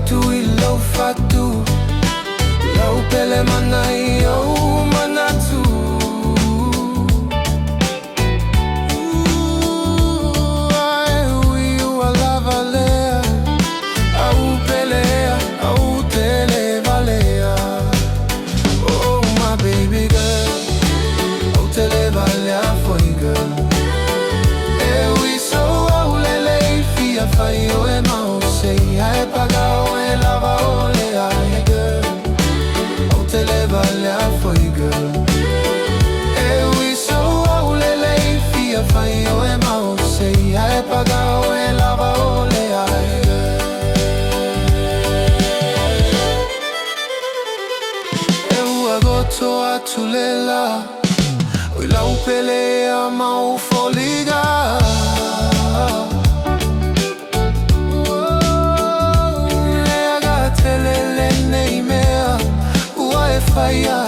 tu I lau fatu lau pele manai au manatu. Ai ui ua lava lea au pelea au tele valea. Oh my baby girl, au tele valea foi girl. E ui so au lele fia fai o e mau sei ai pagao e lava ole ai girl. Au tele valea foi girl. E ui so au lele fia fai o e mau sei ai pagao e lava ole ai girl. E ua goto atu lela ui lau pelea mau foliga. Lea ga telele nei mea ua e whaia